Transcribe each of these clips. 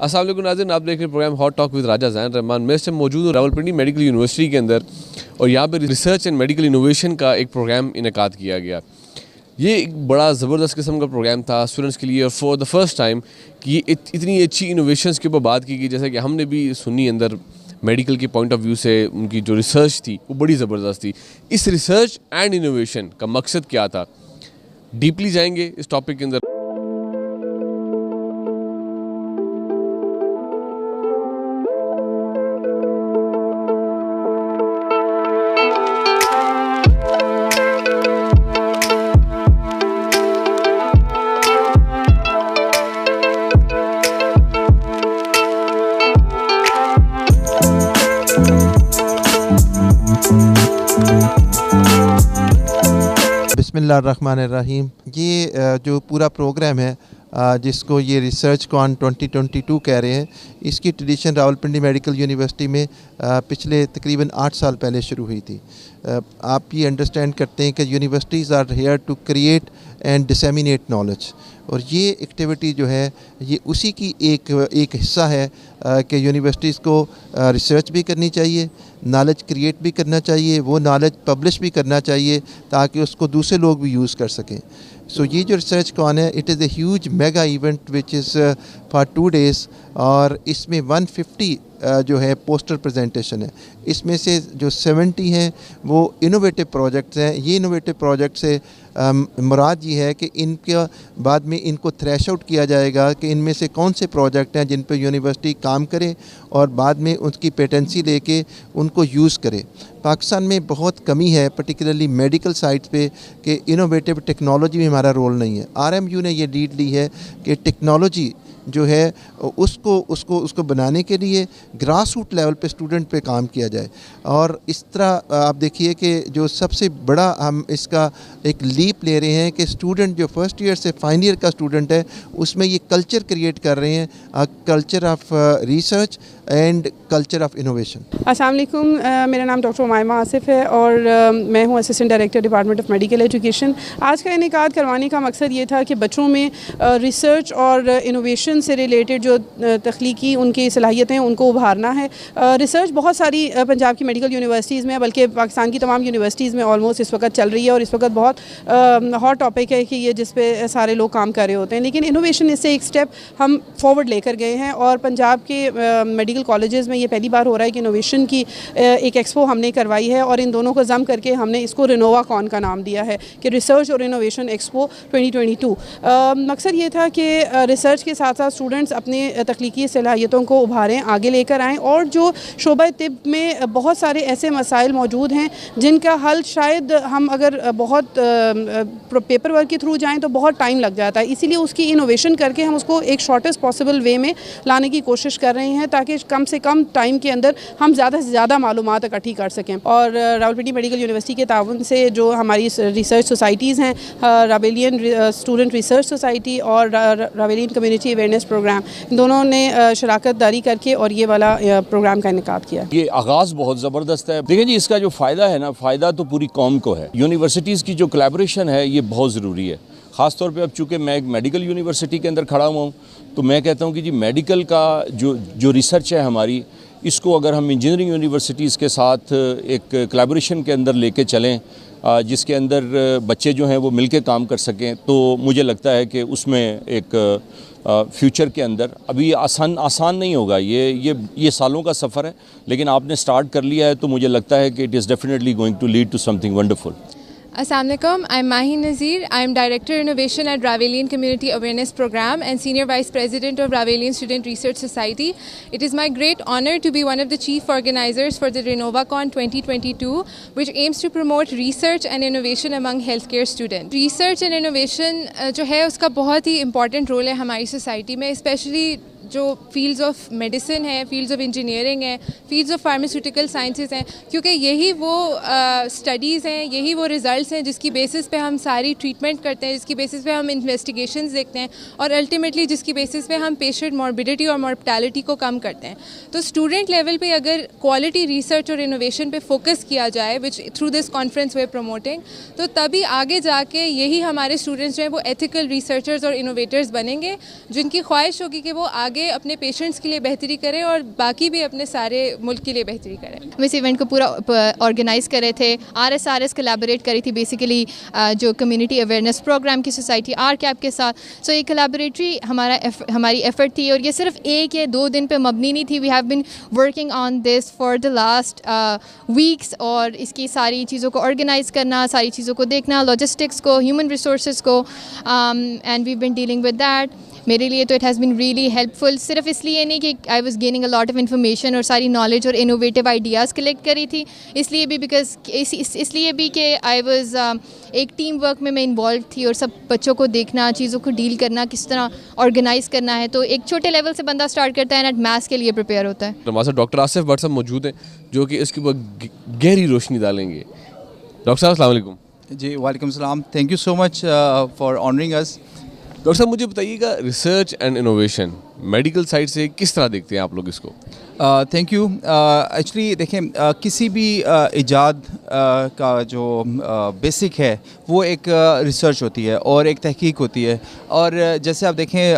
अस्सलाम वालेकुम नाज़रीन, आप देख रहे हैं प्रोग्राम हॉट टॉक विद राजा ज़ैन रहमान। मैं इस टाइम मौजूद हूँ रावलपिंडी मेडिकल यूनिवर्सिटी के अंदर और यहाँ पर रिसर्च एंड मेडिकल इनोवेशन का एक प्रोग्राम इनेकाद किया गया। ये एक बड़ा ज़बरदस्त किस्म का प्रोग्राम था स्टूडेंट्स के लिए और फॉर द फर्स्ट टाइम कि इतनी अच्छी इनोवेशंस के ऊपर बात की गई। जैसे कि हमने भी सुनी अंदर मेडिकल के पॉइंट ऑफ व्यू से उनकी जो रिसर्च थी वो बड़ी ज़बरदस्त थी। इस रिसर्च एंड इनोवेशन का मकसद क्या था, डीपली जाएंगे इस टॉपिक के अंदर। बिस्मिल्लाहिर्रहमानिर्रहीम। ये जो पूरा प्रोग्राम है जिसको ये रिसर्च कॉन 2022 कह रहे हैं, इसकी ट्रेडिशन रावलपिंडी मेडिकल यूनिवर्सिटी में पिछले तकरीबन 8 साल पहले शुरू हुई थी। आप ये अंडरस्टैंड करते हैं कि universities are here to create and disseminate knowledge, और ये एक्टिविटी जो है ये उसी की एक हिस्सा है कि यूनिवर्सिटीज़ को रिसर्च भी करनी चाहिए, नॉलेज क्रिएट भी करना चाहिए, वो नॉलेज पब्लिश भी करना चाहिए ताकि उसको दूसरे लोग भी यूज़ कर सकें। सो ये जो रिसर्च कॉन है, it is a huge mega event which is for 2 days, और इसमें 150 जो है पोस्टर प्रेजेंटेशन है। इसमें से जो 70 हैं वो इनोवेटिव प्रोजेक्ट्स हैं। ये इनोवेटिव प्रोजेक्ट से मुराद ये है कि इनके बाद में इनको थ्रेश आउट किया जाएगा कि इनमें से कौन से प्रोजेक्ट हैं जिन पर यूनिवर्सिटी काम करे और बाद में उसकी पेटेंसी लेके उनको यूज़ करे। पाकिस्तान में बहुत कमी है पर्टिकुलरली मेडिकल साइट्स पे कि इनोवेटिव टेक्नोलॉजी में हमारा रोल नहीं है। आरएमयू ने ये लीड ली है कि टेक्नोलॉजी जो है उसको बनाने के लिए ग्रास रूट लेवल पे स्टूडेंट पे काम किया जाए। और इस तरह आप देखिए कि जो सबसे बड़ा हम इसका एक लीप ले रहे हैं कि स्टूडेंट जो फर्स्ट ईयर से फाइनल ईयर का स्टूडेंट है उसमें ये कल्चर क्रिएट कर रहे हैं, culture of research and culture of innovation. अस्सलाम वालेकुम, मेरा नाम डॉक्टर उमाइमा आसिफ है और मैं हूँ assistant director department of medical education. आज का इनेकाद करवाने का मकसद ये था कि बच्चों में रिसर्च और इनोवेशन से रिलेटेड जो तख्लीकी उनकी सलाहियतें हैं उनको उभारना है। रिसर्च बहुत सारी पंजाब की मेडिकल यूनिवर्सिटीज़ में, बल्कि पाकिस्तान की तमाम यूनिवर्सिटीज़ में ऑलमोस्ट इस वक्त चल रही है और इस वक्त बहुत हॉट टॉपिक है कि ये जिस पे सारे लोग काम कर रहे होते हैं। लेकिन इनोवेशन इससे एक स्टेप हम फॉरवर्ड लेकर गए हैं और पंजाब के मेडिकल कॉलेजेस में ये पहली बार हो रहा है कि इनोवेशन की एक एक्सपो हमने करवाई है और इन दोनों को जम करके हमने इसको रिनोवा कॉन का नाम दिया है कि रिसर्च और इनोवेशन एक्सपो 2022। मकसद ये था कि रिसर्च के साथ साथ स्टूडेंट्स अपने तख्लीकी सलाहियतों को उभारें, आगे लेकर आएँ, और जो शोबा तिब में बहुत सारे ऐसे मसाइल मौजूद हैं जिनका हल शायद हम अगर बहुत पेपर वर्क के थ्रू जाएँ तो बहुत टाइम लग जाता है। इसीलिए उसकी इनोवेशन करके हम उसको एक शॉर्टेस्ट पॉसिबल वे में लाने की कोशिश कर रहे हैं ताकि कम से कम टाइम के अंदर हम ज़्यादा से ज़्यादा मालूमात इकट्ठी कर सकें। और रावलपिंडी मेडिकल यूनिवर्सिटी के ताउन से जो हमारी रिसर्च सोसाइटीज़ हैं, रावेलियन स्टूडेंट रिसर्च सोसाइटी और रावेलियन कम्युनिटी अवेयरनेस प्रोग्राम, दोनों ने शराकत दारी करके और ये वाला प्रोग्राम का इनेकाद किया। ये आगाज़ बहुत ज़बरदस्त है। देखिए जी, इसका जो फ़ायदा है ना, फ़ायदा तो पूरी कौम को है। यूनिवर्सिटीज़ की जो कोलैबोरेशन है ये बहुत ज़रूरी है। ख़ास तौर पे अब चूँकि मैं एक मेडिकल यूनिवर्सिटी के अंदर खड़ा हुआ हूँ तो मैं कहता हूँ कि जी मेडिकल का जो रिसर्च है हमारी, इसको अगर हम इंजीनियरिंग यूनिवर्सिटीज़ के साथ एक कोलैबोरेशन के अंदर लेके चलें जिसके अंदर बच्चे जो हैं वो मिलके काम कर सकें, तो मुझे लगता है कि उसमें एक फ्यूचर के अंदर अभी आसान नहीं होगा। ये सालों का सफ़र है, लेकिन आपने स्टार्ट कर लिया है तो मुझे लगता है कि it is definitely going to lead to something wonderful. Assalamu alaikum, I'm Mahi Nazir. I'm Director Innovation at Ravelian Community Awareness Program and Senior Vice President of Ravelian Student Research Society. It is my great honor to be one of the chief organizers for the RenovaCon 2022, which aims to promote research and innovation among healthcare students. Research and innovation जो है उसका बहुत ही important role है हमारी society में, especially जो fields of medicine है, fields of engineering है, फील्ड्स ऑफ फार्मास्यूटिकल साइंसेस हैं, क्योंकि यही वो स्टडीज़ हैं, यही वो रिज़ल्ट्स हैं जिसकी बेसिस पे हम सारी ट्रीटमेंट करते हैं, जिसकी बेसिस पे हम इन्वेस्टिगेशंस देखते हैं और अल्टीमेटली जिसकी बेसिस पे हम पेशेंट मॉर्बिडिटी और मॉर्टैलिटी को कम करते हैं। तो स्टूडेंट लेवल पे अगर क्वालिटी रिसर्च और इनोवेशन पे फोकस किया जाए, which through this conference way promoting, तो तभी आगे जाके यही हमारे स्टूडेंट्स जो हैं वो एथिकल रिसर्चर्स और इनोवेटर्स बनेंगे, जिनकी ख्वाहिश होगी कि वो आगे अपने पेशेंट्स के लिए बेहतरी करें और बाकी भी अपने सारे मुल्क के लिए बेहतरी करें। हम इस इवेंट को पूरा ऑर्गेनाइज़ कर रहे थे, RSRS कोलैबोरेट करी थी बेसिकली जो कम्युनिटी अवेयरनेस प्रोग्राम की सोसाइटी RCAP के साथ। सो ये कोलैबोरेटरी हमारी एफर्ट थी और ये सिर्फ 1 या 2 दिन पे मबनी नहीं थी। We have been working on this for the last weeks और इसकी सारी चीज़ों को ऑर्गेनाइज़ करना, सारी चीज़ों को देखना, लॉजिस्टिक्स को, ह्यूमन रिसोर्सेज को, and we been dealing with that. मेरे लिए तो it has been really helpful, सिर्फ इसलिए नहीं कि I was gaining a lot of information और सारी नॉलेज और इनोवेटिव आइडियाज़ कलेक्ट करी थी, इसलिए भी बिकॉज इसलिए भी कि आई वाज एक टीम वर्क में मैं इन्वॉल्व थी और सब बच्चों को देखना, चीज़ों को डील करना, किस तरह ऑर्गेनाइज़ करना है। तो एक छोटे लेवल से बंदा स्टार्ट करता है एंड मैथ्स के लिए प्रिपेयर होता है। हमारे साथ डॉक्टर आसिफ भट्ट साहब मौजूद हैं जो कि इसके ऊपर गहरी रोशनी डालेंगे। डॉक्टर साहब अस्सलाम वालेकुम। जी वालेकुम सलाम, thank you so much for honouring us. Doctor साहब मुझे बताइएगा, research and innovation medical side से किस तरह देखते हैं आप लोग इसको? Thank you. एक्चुअली देखें, किसी भी इजाद का जो बेसिक है वो एक रिसर्च होती है और एक तहकीक होती है। और जैसे आप देखें,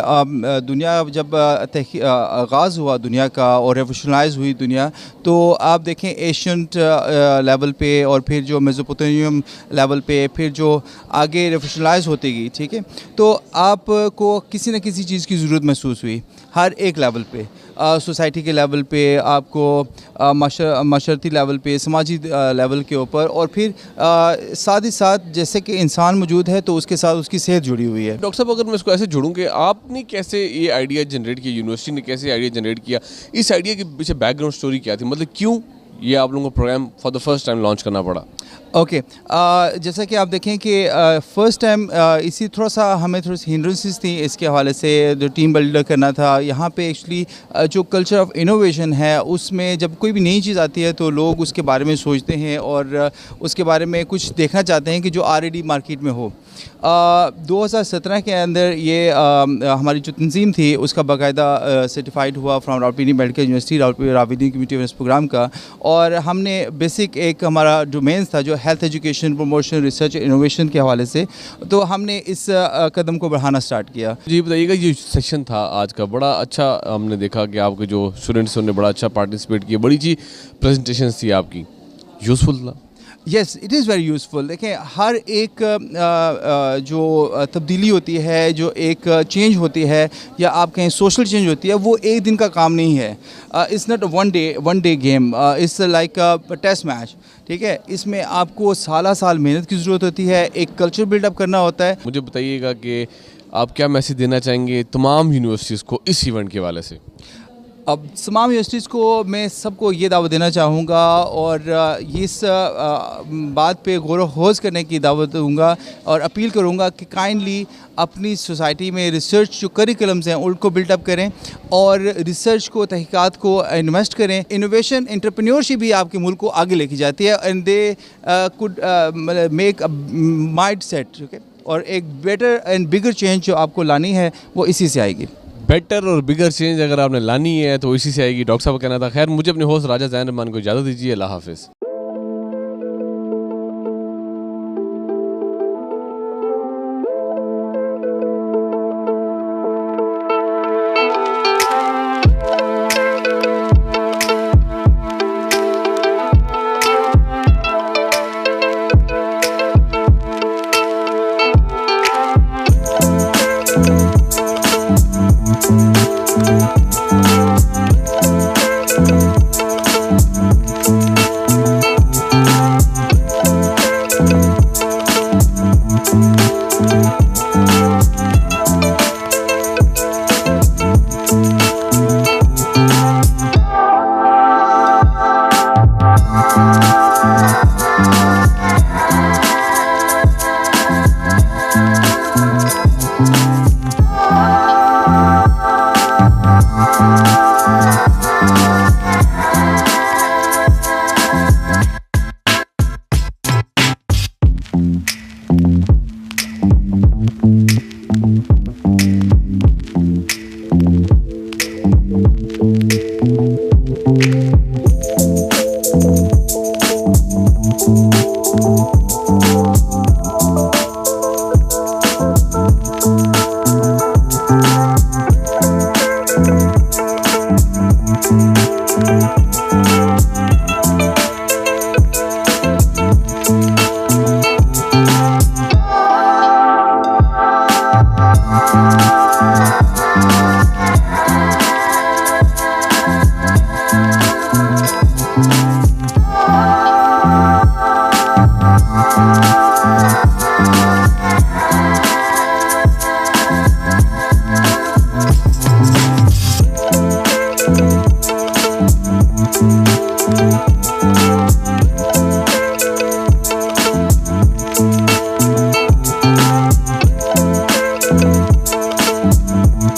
दुनिया जब आगाज़ हुआ दुनिया का और रेवोल्यूशनाइज हुई दुनिया, तो आप देखें एशियंट लेवल पे और फिर जो मेसोपोटामियम लेवल पे, फिर जो आगे रेवोल्यूशनाइज होती गई, ठीक है, तो आपको किसी न किसी चीज़ की ज़रूरत महसूस हुई हर एक लेवल पे, सोसाइटी के लेवल पे, आपको माशरती लेवल पे, समाजी लेवल के ऊपर, और फिर साथ ही साथ जैसे कि इंसान मौजूद है तो उसके साथ उसकी सेहत जुड़ी हुई है। डॉक्टर साहब अगर मैं इसको ऐसे जोड़ूं कि आपने कैसे ये आइडिया जनरेट किया, यूनिवर्सिटी ने कैसे आइडिया जनरेट किया, इस आइडिया के पीछे बैकग्राउंड स्टोरी क्या थी, मतलब क्यों ये आप लोगों को program for the first time launch करना पड़ा? ओके, जैसा कि आप देखें कि फ़र्स्ट टाइम इसी हमें थोड़ी सी हिंड्रेंसेस थी इसके हवाले से, जो टीम बिल्डर करना था। यहाँ पे एक्चुअली जो कल्चर ऑफ इनोवेशन है उसमें जब कोई भी नई चीज़ आती है तो लोग उसके बारे में सोचते हैं और उसके बारे में कुछ देखना चाहते हैं कि जो ऑलरेडी मार्केट में हो। 2017 के अंदर ये हमारी जो तंजीम थी उसका बाकायदा सर्टिफाइड हुआ from Rawalpindi medical university, Rawalpindi community awareness program का, और हमने बेसिक एक हमारा डोमेन था जो health education, promotion, research, innovation के हवाले से, तो हमने इस कदम को बढ़ाना स्टार्ट किया। जी बताइएगा, ये सेशन था आज का बड़ा अच्छा, हमने देखा कि आपके जो स्टूडेंट्स उन्होंने बड़ा अच्छा पार्टिसिपेट किया, बड़ी अच्छी प्रेजेंटेशन थी आपकी, यूज़फुल था? Yes, it is very useful. देखें, हर एक जो तब्दीली होती है, जो एक चेंज होती है, या आप कहें सोशल चेंज होती है, वो एक दिन का काम नहीं है। It's not one day game, it's like a test match, ठीक है। इसमें आपको साल मेहनत की ज़रूरत होती है, एक कल्चर बिल्डअप करना होता है। मुझे बताइएगा कि आप क्या मैसेज देना चाहेंगे तमाम यूनिवर्सिटीज़ को इस इवेंट के हवाले से? अब तमाम यूनिवर्सिटीज़ को मैं सबको ये दावत देना चाहूँगा और इस बात पे गौर खोज करने की दावत दूँगा और अपील करूँगा कि काइंडली अपनी सोसाइटी में रिसर्च जो करिकुलम्स हैं उनको बिल्डअप करें और रिसर्च को, तहकीकात को इन्वेस्ट करें। इनोवेशन, एंटरप्रेन्योरशिप भी आपके मुल्क को आगे लेके जाती है, and they could make a mind set, ठीक है, और एक बेटर एंड बिगर चेंज जो आपको लानी है वो इसी से आएगी। बेटर और बिगर चेंज अगर आपने लानी है तो इसी से आएगी। डॉक्टर साहब का कहना था। खैर, मुझे अपने होस्ट राजा ज़ैन रहमान को इजाज़त दीजिए। अल्लाह हाफ़िज़।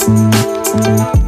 है।